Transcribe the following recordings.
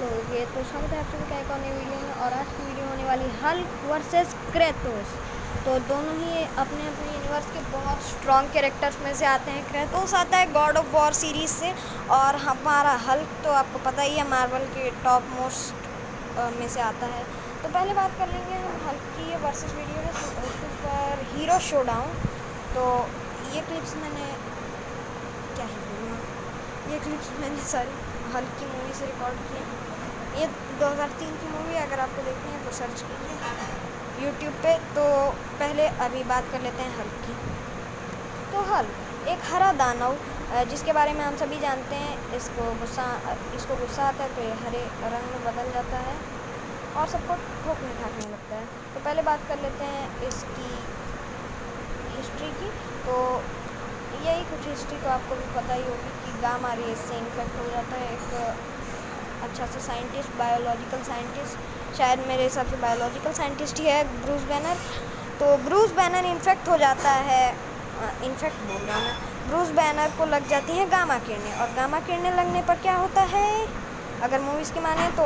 लोगे। तो स्वागत है आप सभी का एक और नई वीडियो में। और आज की वीडियो होने वाली हल्क वर्सेस क्रेटोस। तो दोनों ही अपने अपने यूनिवर्स के बहुत स्ट्रॉन्ग कैरेक्टर्स में से आते हैं। क्रेटोस आता है गॉड ऑफ वॉर सीरीज से, और हमारा हल्क तो आपको पता ही है मार्वल के टॉप मोस्ट में से आता है। तो पहले बात कर लेंगे हम हल्क की वर्सेस वीडियो है सुपर हीरो शोडाउन। तो ये क्लिप्स मैंने क्या ही बोलूँ, ये क्लिप्स मैंने सारी हल्क की मूवी से रिकॉर्ड की है। ये 2003 की मूवी, अगर आपको देखनी है तो सर्च कीजिए यूट्यूब पे। तो पहले अभी बात कर लेते हैं हल्क की। तो हल्क एक हरा दानव जिसके बारे में हम सभी जानते हैं। इसको गुस्सा आता है तो ये हरे रंग में बदल जाता है और सबको ठोकने ठाकने लगता है। तो पहले बात कर लेते हैं इसकी हिस्ट्री की। तो यही कुछ हिस्ट्री तो आपको भी पता ही होगी कि गामा रेस से इन्फेक्ट हो जाता है एक अच्छा सा साइंटिस्ट, बायोलॉजिकल साइंटिस्ट, शायद मेरे हिसाब से बायोलॉजिकल साइंटिस्ट ही है, ब्रूस बैनर। तो ब्रूस बैनर इन्फेक्ट हो जाता है, इन्फेक्ट बोल रहा हूँ मैं, ब्रूस बैनर को लग जाती है गामा किरणें। और गामा किरणें लगने पर क्या होता है, अगर मूवीज़ की माने तो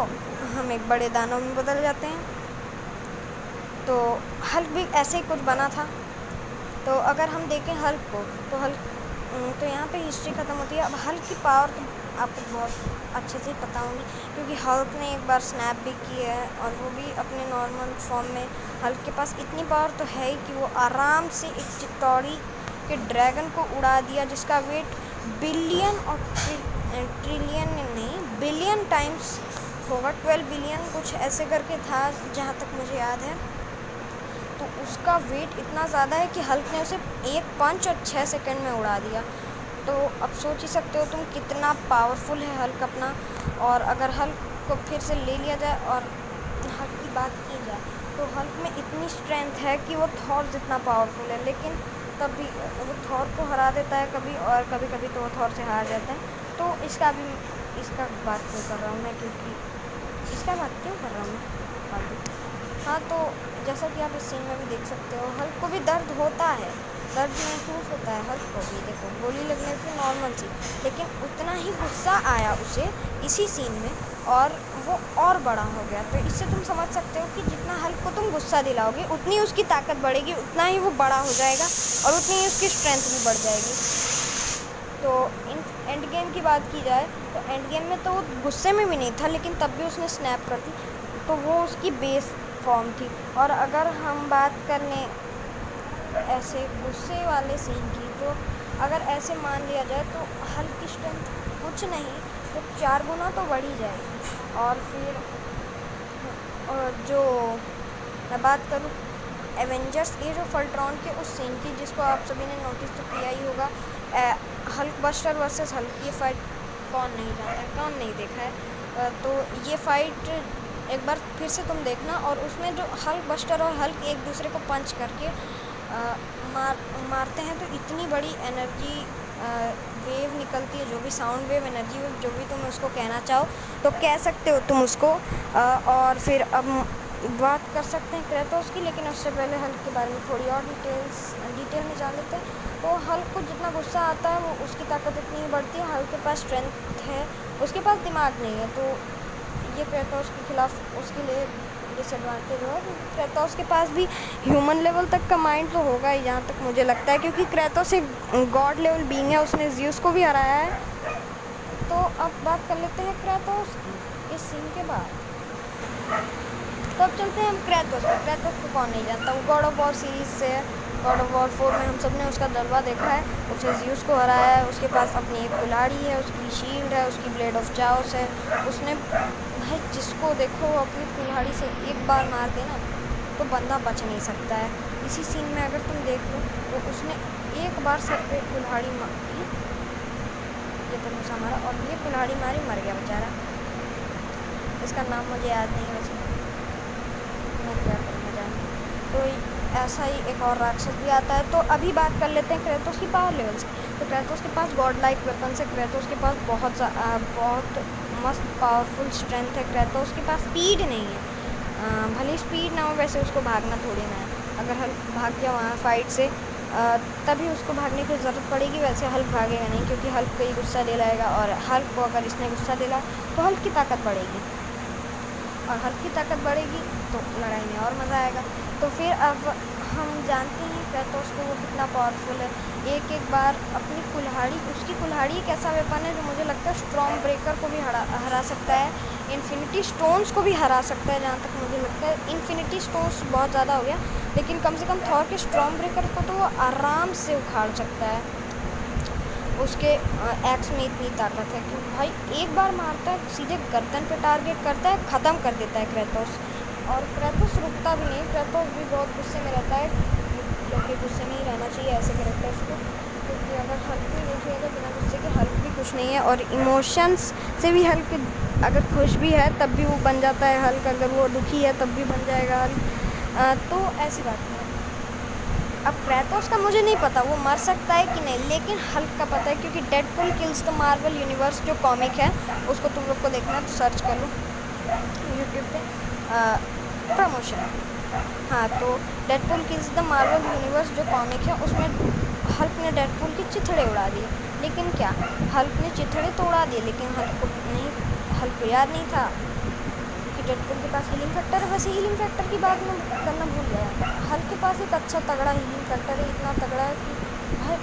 हम एक बड़े दानव में बदल जाते हैं। तो हल्क भी ऐसे ही कुछ बना था। तो अगर हम देखें हल्क को, तो हल्क तो यहाँ पे हिस्ट्री ख़त्म होती है। अब हल्क की पावर तो आपको बहुत अच्छे से पता होंगी, क्योंकि हल्क ने एक बार स्नैप भी की है, और वो भी अपने नॉर्मल फॉर्म में। हल्क के पास इतनी पावर तो है ही कि वो आराम से एक चित्तौड़ी के ड्रैगन को उड़ा दिया, जिसका वेट बिलियन और ट्रिलियन नहीं, बिलियन टाइम्स होगा। 12 बिलियन कुछ ऐसे करके था जहाँ तक मुझे याद है। तो उसका वेट इतना ज़्यादा है कि हल्क ने उसे एक पंच और 6 सेकंड में उड़ा दिया। तो अब सोच ही सकते हो तुम कितना पावरफुल है हल्क अपना। और अगर हल्क को फिर से ले लिया जाए और हल्क की बात की जाए, तो हल्क में इतनी स्ट्रेंथ है कि वो थॉर जितना पावरफुल है, लेकिन तब भी वो थॉर को हरा देता है कभी, और कभी कभी तो वो थॉर से हार जाता है। तो इसका बात क्यों कर रहा हूँ मैं, क्योंकि इसका बात क्यों कर रहा हूँ मैं। हाँ, तो जैसा कि आप इस सीन में भी देख सकते हो, हल्क को भी दर्द होता है, दर्द महसूस होता है हल्क को भी। देखो गोली लगने से नॉर्मल सी, लेकिन उतना ही गुस्सा आया उसे इसी सीन में, और वो और बड़ा हो गया। तो इससे तुम समझ सकते हो कि जितना हल्क को तुम गुस्सा दिलाओगे, उतनी उसकी ताकत बढ़ेगी, उतना ही वो बड़ा हो जाएगा, और उतनी ही उसकी स्ट्रेंथ भी बढ़ जाएगी। तो इन एंड गेम की बात की जाए, तो एंड गेम में तो वो गुस्से में भी नहीं था, लेकिन तब भी उसने स्नैप कर दी। तो वो उसकी बेस फॉर्म थी। और अगर हम बात कर लें ऐसे गुस्से वाले सीन की, तो अगर ऐसे मान लिया जाए तो हल्क की स्ट्रेंथ कुछ नहीं तो 4 गुना तो बढ़ ही जाएगी। और फिर जो मैं बात करूँ एवेंजर्स एज ऑफ अल्ट्रॉन के उस सीन की, जिसको आप सभी ने नोटिस तो किया ही होगा, हल्क बस्टर वर्सेस हल्क, ये फाइट कौन नहीं जानता है, कौन नहीं देखा है। तो ये फाइट एक बार फिर से तुम देखना, और उसमें जो हल्क बस्टर और हल्क एक दूसरे को पंच करके मारते हैं, तो इतनी बड़ी एनर्जी वेव निकलती है, जो भी साउंड वेव, एनर्जी वेव, जो भी तुम उसको कहना चाहो तो कह सकते हो तुम उसको। और फिर अब बात कर सकते हैं क्रेटोस की, लेकिन उससे पहले हल्क के बारे में थोड़ी और डिटेल में जान लेते हैं। तो हल्क को जितना गुस्सा आता है, वो उसकी ताकत इतनी ही बढ़ती है। हल्क के पास स्ट्रेंथ है, उसके पास दिमाग नहीं है। तो ये क्रेटोस के खिलाफ उसके लिए डिसएडवांटेज हो। क्रेटोस के पास भी ह्यूमन लेवल तक का माइंड तो होगा ही, जहाँ तक मुझे लगता है, क्योंकि क्रेटोस एक गॉड लेवल बीइंग है, उसने ज़्यूस को भी हराया है। तो अब बात कर लेते हैं क्रेटोस की इस सीन के बाद। तो अब चलते हैं हम क्रेटोस पर। क्रेटोस को कौन नहीं जानता, वो गॉड ऑफ वॉर सीरीज से है। गॉड ऑफ वॉर 4 में हम सब ने उसका जलवा देखा है। उसे ज़्यूस को हराया है, उसके पास अपनी एक कुल्हाड़ी है, उसकी शील्ड है, उसकी ब्लेड ऑफ चाओस है। उसने भाई जिसको देखो अपनी कुल्हाड़ी से एक बार मार देना तो बंदा बच नहीं सकता है। इसी सीन में अगर तुम देख लो, तो उसने एक बार सर पे कुल्हाड़ी मारी, ये तो गुस्सा मारा, और ये कुल्हाड़ी मारी, मर गया बेचारा। इसका नाम मुझे याद नहीं, वैसे मैं क्या करूँगा जाने। तो ऐसा ही एक और राक्षस भी आता है। तो अभी बात कर लेते हैं क्रेटोस की पावर लेवल्स। तो क्रेटोस के पास गॉड लाइक वेपन्स है, क्रेटोस के पास बहुत मस्त पावरफुल स्ट्रेंथ है। क्रेटोस के पास स्पीड नहीं है, भले स्पीड ना हो, वैसे उसको भागना थोड़ी ना है। अगर हल्क भाग गया वहाँ फाइट से, तभी उसको भागने की ज़रूरत पड़ेगी, वैसे हल्क भागेगा नहीं, क्योंकि हल्क को ही गुस्सा दिलाएगा, और हल्क को अगर इसने गुस्सा दिला तो हल्क की ताकत बढ़ेगी। और हल्क की ताकत बढ़ेगी तो लड़ाई में और मज़ा आएगा। तो फिर अब हम जानते हैं क्रेटोस को वो कितना पावरफुल है। एक एक बार अपनी कुल्हाड़ी, उसकी कुल्हाड़ी एक ऐसा वेपन है जो मुझे लगता है स्ट्रॉन्ग ब्रेकर को भी हरा सकता है, इन्फिनिटी स्टोन्स को भी हरा सकता है। जहाँ तक मुझे लगता है इन्फिनिटी स्टोन्स बहुत ज़्यादा हो गया, लेकिन कम से कम थॉर के स्ट्रॉन्ग ब्रेकर को तो वो आराम से उखाड़ सकता है। उसके एक्स में इतनी ताकत है कि भाई एक बार मारता है सीधे गर्दन पे टारगेट करता है, ख़त्म कर देता है क्रेटोस। और क्रेटोस रुकता भी नहीं, क्रेटोस भी बहुत गुस्से में रहता है, क्योंकि गुस्से में ही रहना चाहिए ऐसे कैरेक्टर्स को, क्योंकि अगर हल्क भी नहीं खेलेगा बिना गुस्से के, हल्क भी खुश नहीं है। और इमोशंस से भी हल्क अगर खुश भी है तब भी वो बन जाता है हल्क, अगर वो दुखी है तब भी बन जाएगा हल्क। तो ऐसी बात है। अब क्रेटोस का मुझे नहीं पता वो मर सकता है कि नहीं, लेकिन हल्क का पता है, क्योंकि Deadpool kills the Marvel universe जो कॉमिक है उसको तुम लोग को देखना है तो सर्च कर लो यूट्यूब पे, प्रमोशन। हाँ, तो Deadpool kills the Marvel universe जो कॉमिक है उसमें हल्क ने डेडपूल के चिथड़े उड़ा दिए। लेकिन क्या हल्क ने चिथड़े तो उड़ा दिए, लेकिन हल्क को याद नहीं था कि डेडपूल के पास हीलिंग फैक्टर है। वैसे हीलिंग फैक्टर की बात मैं करना भूल गया, हल्क के पास एक अच्छा तगड़ा हीलिंग फैक्टर है, इतना तगड़ा है कि भाई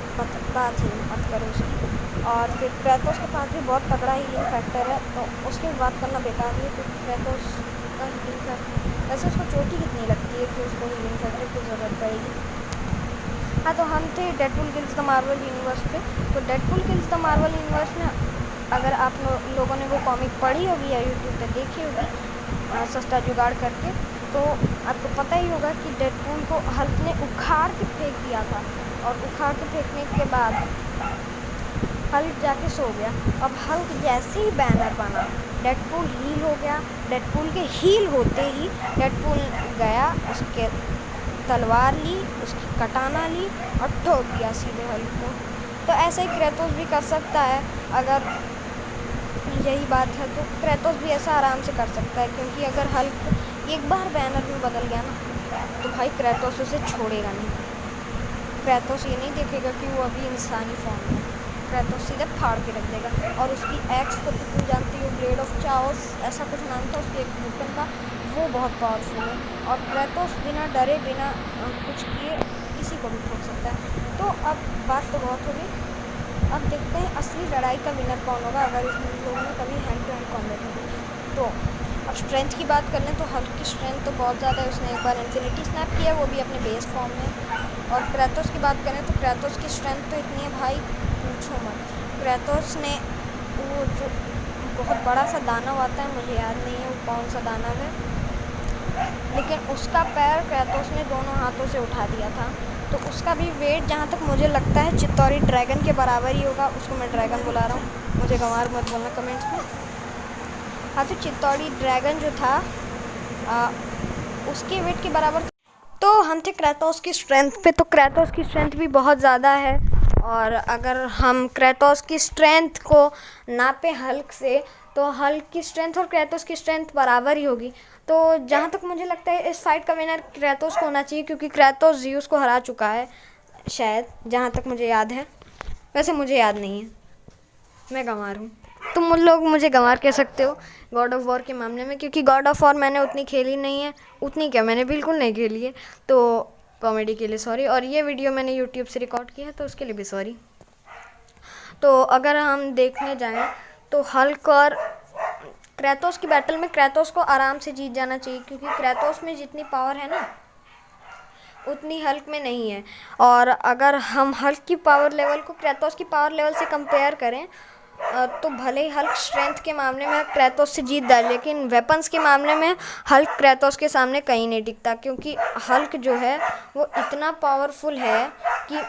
बात ही मत करो उसकी। और फिर क्रेटोस के पास भी बहुत तगड़ा हीलिंग फैक्टर है, तो उसकी बात करना बेकार है, क्योंकि क्रेटोस का हीलिंग फैक्टर, वैसे उसको चोट ही कितनी लगती है कि उसको हीलिंग फैक्टर की ज़रूरत पड़ेगी। हाँ, तो हम थे Deadpool kills the Marvel universe पे। तो Deadpool kills the Marvel universe में अगर आप लोगों ने वो कॉमिक पढ़ी होगी या यूट्यूब पे देखी होगी सस्ता जुगाड़ करके, तो आपको पता ही होगा कि डेडपूल को हल्क ने उखाड़ के फेंक दिया था, और उखाड़ के फेंकने के बाद हल्क जाके सो गया। अब हल्क जैसे ही बैनर बना डेडपूल हील हो गया, डेडपूल के हील होते ही डेडपूल गया, उसके तलवार ली, उसकी कटाना ली और ठोक दिया सीधे हल्क को। तो ऐसे ही क्रेटोस भी कर सकता है, अगर यही बात है तो क्रेटोस भी ऐसा आराम से कर सकता है, क्योंकि अगर हल्क एक बार बैनर में बदल गया ना तो भाई क्रेटोस उसे छोड़ेगा नहीं। क्रेटोस ये नहीं देखेगा कि वो अभी इंसानी फॉर्म में, क्रेटोस सीधे फाड़ के रख देगा। और उसकी एक्स को तो तुम जानती हो, ब्लेड ऑफ चाओस ऐसा कुछ नाम था उसके एक वेपन का, वो बहुत पावरफुल है। और क्रेटोस बिना डरे बिना कुछ किए किसी को भी ठोक सकता है। तो अब बात तो बहुत हो गई, अब देखते हैं असली लड़ाई का विनर कौन होगा अगर इस लोगों में कभी हैंड टू हैंड कॉम्बैट हो। तो अब स्ट्रेंथ की बात कर लें तो हल्क की स्ट्रेंथ तो बहुत ज़्यादा है, उसने एक बार इन्फिनिटी स्नैप किया, वो भी अपने बेस फॉर्म में। और क्रेटोस की बात करें तो क्रेटोस की स्ट्रेंथ तो इतनी है भाई पूछो मत। क्रेटोस ने वो जो बहुत बड़ा सा दानव आता है, मुझे याद नहीं है वो कौन सा दानव है, लेकिन उसका पैर क्रेटोस ने दोनों हाथों से उठा दिया था। तो उसका भी वेट जहाँ तक मुझे लगता है चित्तौरी ड्रैगन के बराबर ही होगा। उसको मैं ड्रैगन बुला रहा हूँ, मुझे गंवार मत बोलना कमेंट्स में। हाँ, तो चित्तौरी ड्रैगन जो था उसके वेट के बराबर। तो हम थे क्रेटोस की स्ट्रेंथ पे, तो क्रेटोस की स्ट्रेंथ भी बहुत ज़्यादा है। और अगर हम क्रेटोस की स्ट्रेंथ को नापे हल्क से, तो हल्क की स्ट्रेंथ और क्रेटोस की स्ट्रेंथ बराबर ही होगी। तो जहाँ तक मुझे लगता है इस फाइट का विनर क्रेटोस को होना चाहिए, क्योंकि क्रेटोस ज़्यूस को हरा चुका है शायद, जहाँ तक मुझे याद है। वैसे मुझे याद नहीं है, मैं गंवार हूँ, तुम लोग मुझे गंवार कह सकते हो गॉड ऑफ वॉर के मामले में, क्योंकि गॉड ऑफ वॉर मैंने उतनी खेली नहीं है, उतनी क्या मैंने बिल्कुल नहीं खेली है। तो कॉमेडी के लिए सॉरी, और ये वीडियो मैंने यूट्यूब से रिकॉर्ड किया है तो उसके लिए भी सॉरी। तो अगर हम देखने जाएं तो हल्क और क्रेटोस की बैटल में क्रेटोस को आराम से जीत जाना चाहिए, क्योंकि क्रेटोस में जितनी पावर है ना उतनी हल्क में नहीं है। और अगर हम हल्क की पावर लेवल को क्रेटोस की पावर लेवल से कंपेयर करें तो भले ही हल्क स्ट्रेंथ के मामले में क्रेटोस से जीत जाए, लेकिन वेपन्स के मामले में हल्क क्रेटोस के सामने कहीं नहीं टिकता, क्योंकि हल्क जो है वो इतना पावरफुल है कि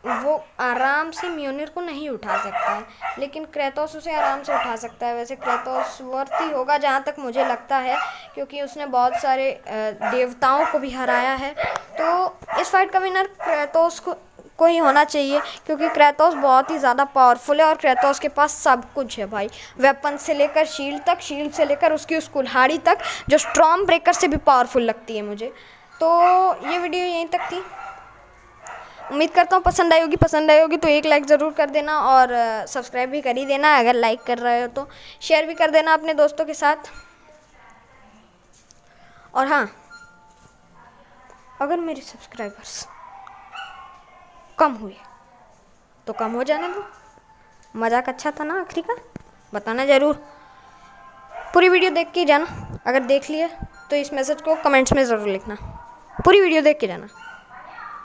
वो आराम से म्योनिर को नहीं उठा सकता है, लेकिन क्रेटोस उसे आराम से उठा सकता है। वैसे क्रेटोस वर्ती होगा जहाँ तक मुझे लगता है, क्योंकि उसने बहुत सारे देवताओं को भी हराया है। तो इस फाइट का विनर क्रेटोस को ही होना चाहिए, क्योंकि क्रेटोस बहुत ही ज़्यादा पावरफुल है और क्रेटोस के पास सब कुछ है भाई, वेपन से लेकर शील्ड तक, शील्ड से लेकर उसकी उस कुल्हाड़ी तक जो स्टॉर्म ब्रेकर से भी पावरफुल लगती है मुझे। तो ये वीडियो यहीं तक थी, उम्मीद करता हूँ पसंद आई होगी तो एक लाइक ज़रूर कर देना, और सब्सक्राइब भी कर ही देना, अगर लाइक कर रहे हो तो शेयर भी कर देना अपने दोस्तों के साथ। और हाँ, अगर मेरे सब्सक्राइबर्स कम हुए तो कम हो जाने दो। मजाक अच्छा था ना आखिरी का? बताना ज़रूर। पूरी वीडियो देख के जाना, अगर देख लिए तो इस मैसेज को कमेंट्स में ज़रूर लिखना। पूरी वीडियो देख के जाना।